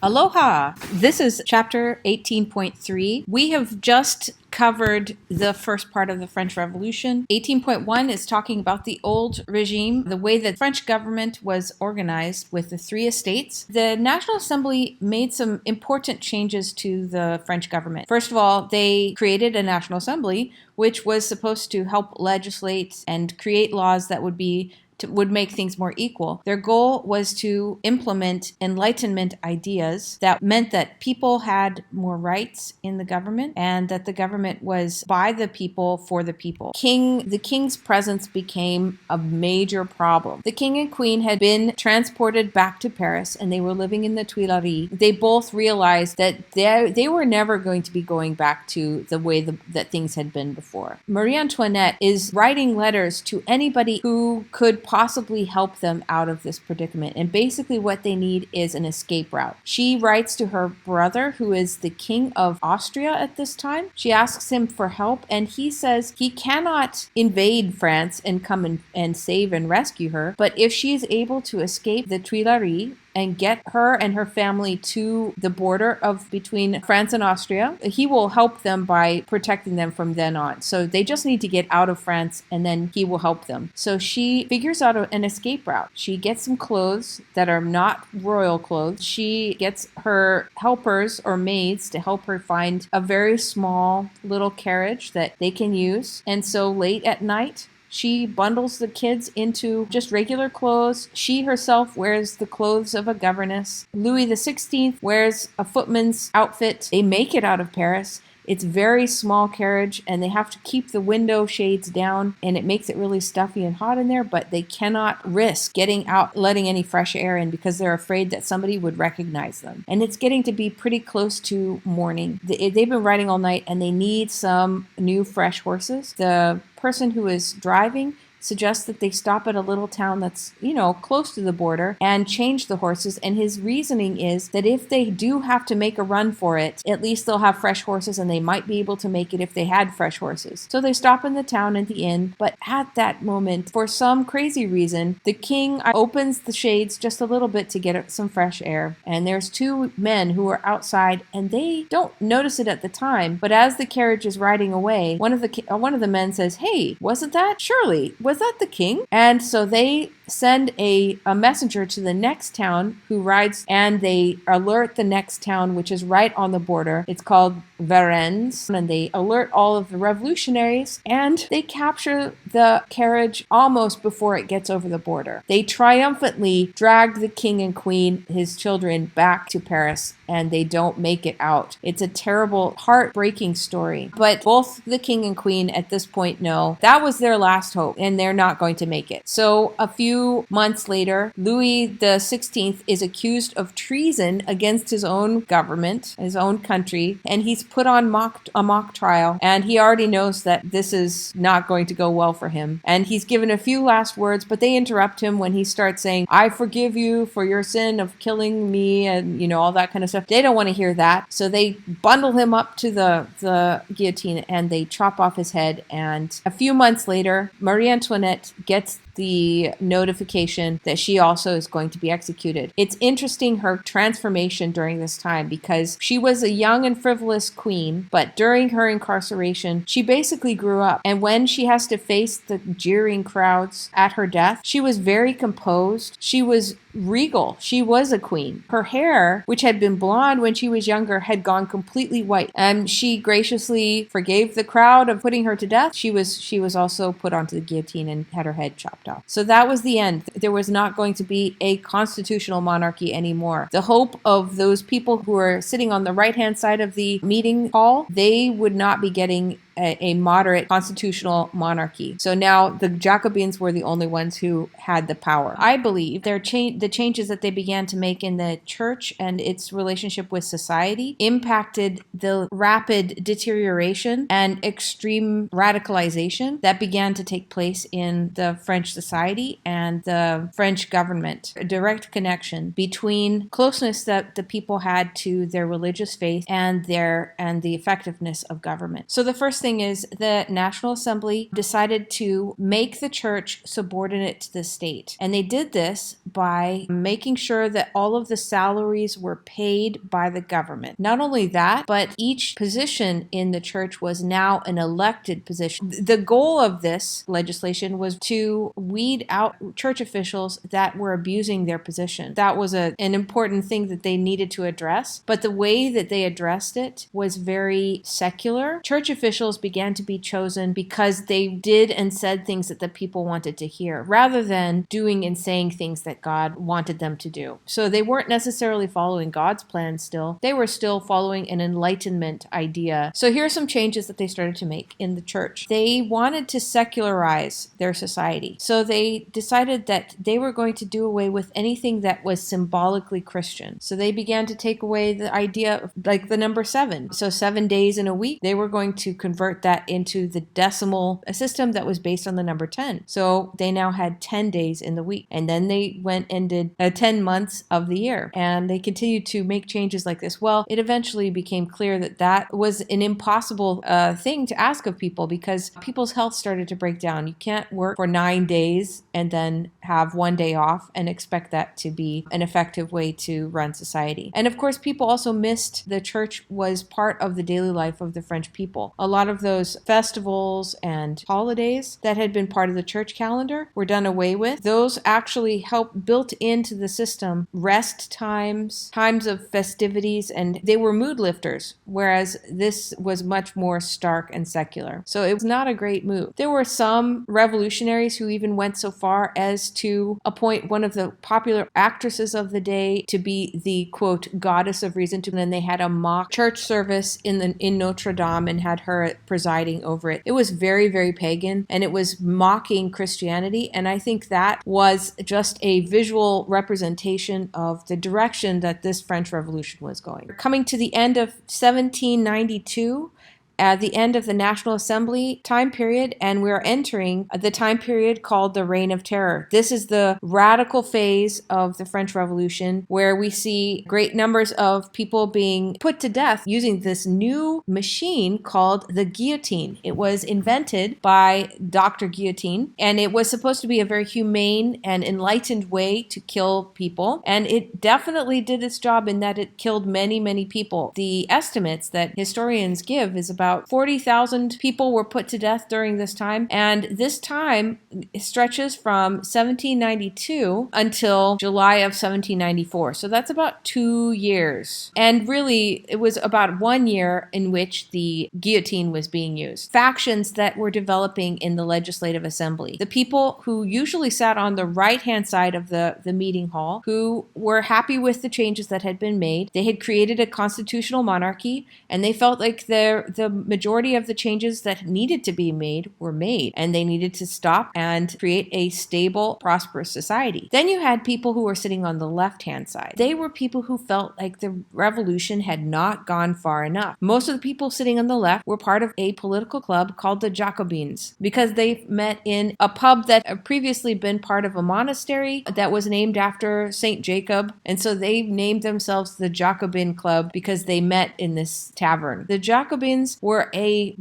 Aloha! This is chapter 18.3. We have just covered the first part of the French Revolution. 18.1 is talking about the old regime, the way that the French government was organized with the three estates. The National Assembly made some important changes to the French government. First of all, they created a National Assembly, which was supposed to help legislate and create laws that would make things more equal. Their goal was to implement Enlightenment ideas that meant that people had more rights in the government and that the government was by the people for the people. The king's presence became a major problem. The king and queen had been transported back to Paris and they were living in the Tuileries. They both realized that they were never going to be going back to the way that things had been before. Marie Antoinette is writing letters to anybody who could possibly help them out of this predicament. And basically what they need is an escape route. She writes to her brother, who is the king of Austria at this time. She asks him for help, and he says he cannot invade France and come and save and rescue her, but if she is able to escape the Tuileries and get her and her family to the border between France and Austria, he will help them by protecting them from then on. So they just need to get out of France and then he will help them. So she figures out an escape route. She gets some clothes that are not royal clothes. She gets her helpers or maids to help her find a very small little carriage that they can use. And so late at night, she bundles the kids into just regular clothes. She herself wears the clothes of a governess. Louis XVI wears a footman's outfit. They make it out of Paris. It's a very small carriage and they have to keep the window shades down and it makes it really stuffy and hot in there, but they cannot risk getting out, letting any fresh air in because they're afraid that somebody would recognize them. And it's getting to be pretty close to morning. They've been riding all night and they need some new fresh horses. The person who is driving suggests that they stop at a little town that's, close to the border and change the horses. And his reasoning is that if they do have to make a run for it, at least they'll have fresh horses and they might be able to make it if they had fresh horses. So they stop in the town at the inn. But at that moment, for some crazy reason, the king opens the shades just a little bit to get some fresh air. And there's two men who are outside and they don't notice it at the time. But as the carriage is riding away, one of the men says, "Hey, wasn't that Shirley? Was that the king?" And so they send a messenger to the next town who rides, and they alert the next town, which is right on the border. It's called Varennes, and they alert all of the revolutionaries, and they capture the carriage almost before it gets over the border. They triumphantly drag the king and queen, his children, back to Paris, and they don't make it out. It's a terrible, heartbreaking story. But both the king and queen at this point know that was their last hope, and they're not going to make it. So a few months later, Louis XVI is accused of treason against his own government, his own country, and he's put on a mock trial, and he already knows that this is not going to go well for him. And he's given a few last words, but they interrupt him when he starts saying, "I forgive you for your sin of killing me," and all that kind of stuff. They don't want to hear that. So they bundle him up to the guillotine and they chop off his head. And a few months later, Marie Antoinette gets the notification that she also is going to be executed. It's interesting her transformation during this time because she was a young and frivolous queen, but during her incarceration, she basically grew up. And when she has to face the jeering crowds at her death, she was very composed. She was regal. She was a queen. Her hair, which had been blonde when she was younger, had gone completely white. And she graciously forgave the crowd of putting her to death. She was also put onto the guillotine and had her head chopped off. So that was the end. There was not going to be a constitutional monarchy anymore. The hope of those people who are sitting on the right-hand side of the meeting hall, they would not be getting a moderate constitutional monarchy. So now the Jacobins were the only ones who had the power. I believe the changes that they began to make in the church and its relationship with society impacted the rapid deterioration and extreme radicalization that began to take place in the French society and the French government. A direct connection between closeness that the people had to their religious faith and the effectiveness of government. So the first thing thing is the National Assembly decided to make the church subordinate to the state. And they did this by making sure that all of the salaries were paid by the government. Not only that, but each position in the church was now an elected position. The goal of this legislation was to weed out church officials that were abusing their position. That was an important thing that they needed to address, but the way that they addressed it was very secular. Church officials began to be chosen because they did and said things that the people wanted to hear, rather than doing and saying things that God wanted them to do. So they weren't necessarily following God's plan still. They were still following an Enlightenment idea. So here are some changes that they started to make in the church. They wanted to secularize their society. So they decided that they were going to do away with anything that was symbolically Christian. So they began to take away the idea of like the number 7. So 7 days in a week, they were going to convert that into the decimal system that was based on the number 10. So they now had 10 days in the week. And then they went and did 10 months of the year. And they continued to make changes like this. Well, it eventually became clear that that was an impossible thing to ask of people, because people's health started to break down. You can't work for 9 days and then have 1 day off and expect that to be an effective way to run society. And of course, people also missed the church was part of the daily life of the French people. A lot of those festivals and holidays that had been part of the church calendar were done away with. Those actually helped built into the system rest times, times of festivities, and they were mood lifters, whereas this was much more stark and secular. So it was not a great move. There were some revolutionaries who even went so far as to appoint one of the popular actresses of the day to be the, quote, goddess of reason. And then they had a mock church service in Notre Dame and had her presiding over it. It was very, very pagan, and it was mocking Christianity. And I think that was just a visual representation of the direction that this French Revolution was going. Coming to the end of 1792, at the end of the National Assembly time period, and we're entering the time period called the Reign of Terror. This is the radical phase of the French Revolution, where we see great numbers of people being put to death using this new machine called the guillotine. It was invented by Dr. Guillotine, and it was supposed to be a very humane and enlightened way to kill people, and it definitely did its job in that it killed many, many people. The estimates that historians give is about 40,000 people were put to death during this time, and this time stretches from 1792 until July of 1794. So that's about 2 years. And really, it was about 1 year in which the guillotine was being used. Factions that were developing in the Legislative Assembly. The people who usually sat on the right-hand side of the meeting hall, who were happy with the changes that had been made. They had created a constitutional monarchy, and they felt like the majority of the changes that needed to be made were made, and they needed to stop and create a stable, prosperous society. Then you had people who were sitting on the left-hand side. They were people who felt like the revolution had not gone far enough. Most of the people sitting on the left were part of a political club called the Jacobins, because they met in a pub that had previously been part of a monastery that was named after Saint Jacob, and so they named themselves the Jacobin Club because they met in this tavern. The Jacobins were they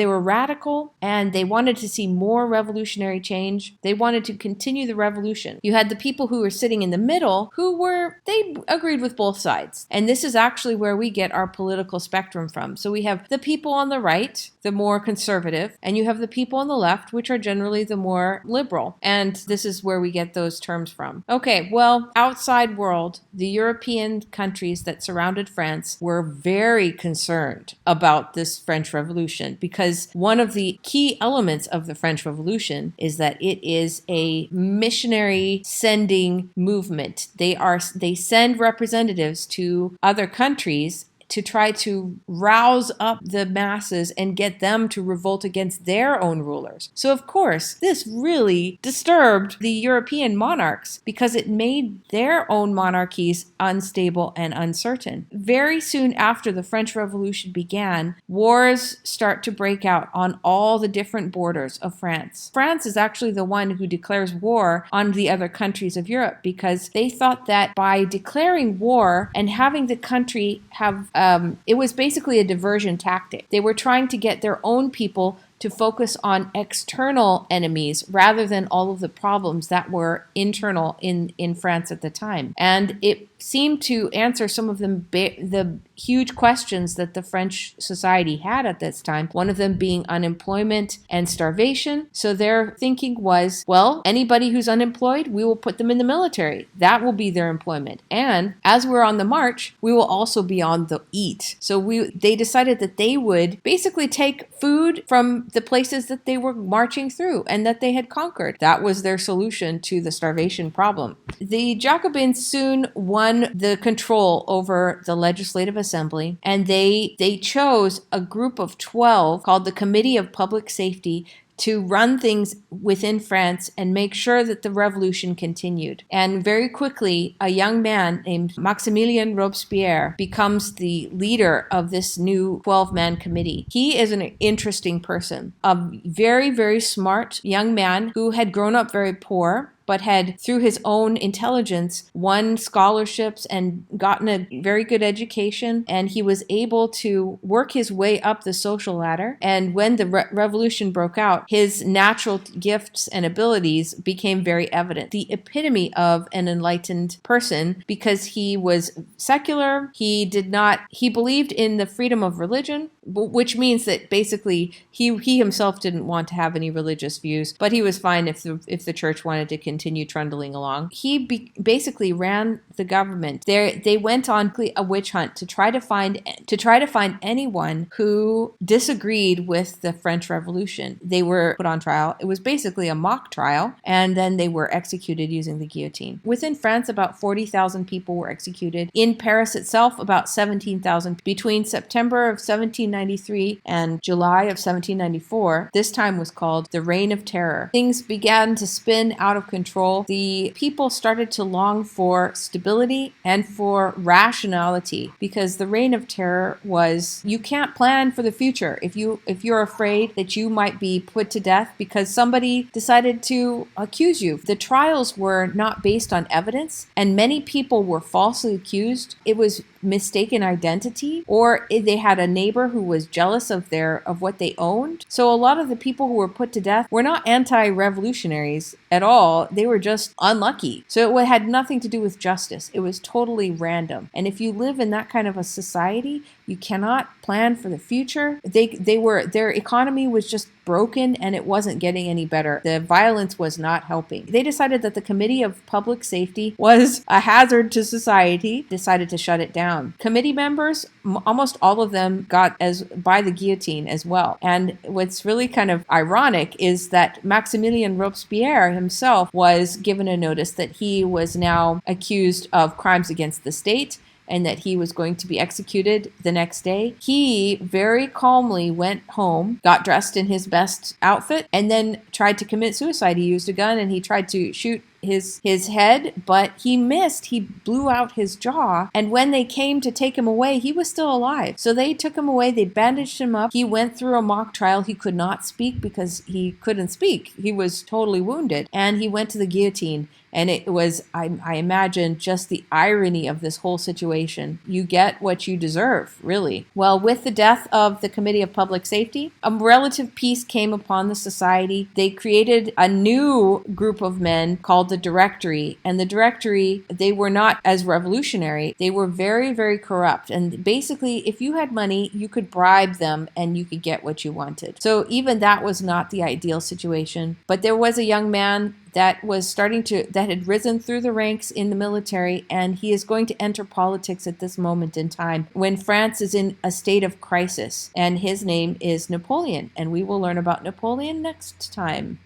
were radical, and they wanted to see more revolutionary change. They wanted to continue the revolution. You had the people who were sitting in the middle they agreed with both sides. And this is actually where we get our political spectrum from. So we have the people on the right, the more conservative, and you have the people on the left, which are generally the more liberal. And this is where we get those terms from. Okay, well, outside world, the European countries that surrounded France were very concerned about this French Revolution, because one of the key elements of the French Revolution is that it is a missionary sending movement. They send representatives to other countries to try to rouse up the masses and get them to revolt against their own rulers. So of course, this really disturbed the European monarchs because it made their own monarchies unstable and uncertain. Very soon after the French Revolution began, wars start to break out on all the different borders of France. France is actually the one who declares war on the other countries of Europe because they thought that by declaring war and having the country have it was basically a diversion tactic. They were trying to get their own people to focus on external enemies rather than all of the problems that were internal in France at the time. And it seemed to answer some of the huge questions that the French society had at this time, one of them being unemployment and starvation. So their thinking was, well, anybody who's unemployed, we will put them in the military. That will be their employment. And as we're on the march, we will also be on the eat. So they decided that they would basically take food from the places that they were marching through and that they had conquered. That was their solution to the starvation problem. The Jacobins soon won the control over the Legislative Assembly, and they chose a group of 12 called the Committee of Public Safety to run things within France and make sure that the revolution continued. And very quickly, a young man named Maximilien Robespierre becomes the leader of this new 12-man committee. He is an interesting person, a very, very smart young man who had grown up very poor, but had, through his own intelligence, won scholarships and gotten a very good education. And he was able to work his way up the social ladder. And when the revolution broke out, his natural gifts and abilities became very evident. The epitome of an enlightened person, because he was secular, he believed in the freedom of religion, which means that basically he himself didn't want to have any religious views, but he was fine if the church wanted to continue trundling along. He basically ran the government. They went on a witch hunt to try to find anyone who disagreed with the French Revolution. They were put on trial. It was basically a mock trial, and then they were executed using the guillotine. Within France, about 40,000 people were executed. In Paris itself, about 17,000. Between September of 1793 and July of 1794, this time was called the Reign of Terror. Things began to spin out of control. The people started to long for stability and for rationality, because the Reign of Terror was, you can't plan for the future. If you're afraid that you might be put to death because somebody decided to accuse you. The trials were not based on evidence, and many people were falsely accused. It was mistaken identity, or they had a neighbor who was jealous of what they owned. So a lot of the people who were put to death were not anti-revolutionaries at all. They were just unlucky. So it had nothing to do with justice. It was totally random. And if you live in that kind of a society, you cannot plan for the future. Their economy was just broken, and it wasn't getting any better. The violence was not helping. They decided that the Committee of Public Safety was a hazard to society, decided to shut it down. Committee members, almost all of them got by the guillotine as well. And what's really kind of ironic is that Maximilien Robespierre himself was given a notice that he was now accused of crimes against the state, and that he was going to be executed the next day. He very calmly went home, got dressed in his best outfit, and then tried to commit suicide. He used a gun and he tried to shoot his head, but he missed. He blew out his jaw, and when they came to take him away, he was still alive. So they took him away, they bandaged him up. He went through a mock trial. He could not speak because he couldn't speak. He was totally wounded, and he went to the guillotine. And it was, I imagine, just the irony of this whole situation. You get what you deserve, really. Well, with the death of the Committee of Public Safety, a relative peace came upon the society. They created a new group of men called the Directory. And the Directory, they were not as revolutionary. They were very, very corrupt. And basically, if you had money, you could bribe them and you could get what you wanted. So even that was not the ideal situation. But there was a young man that had risen through the ranks in the military, and he is going to enter politics at this moment in time when France is in a state of crisis, and his name is Napoleon, and we will learn about Napoleon next time.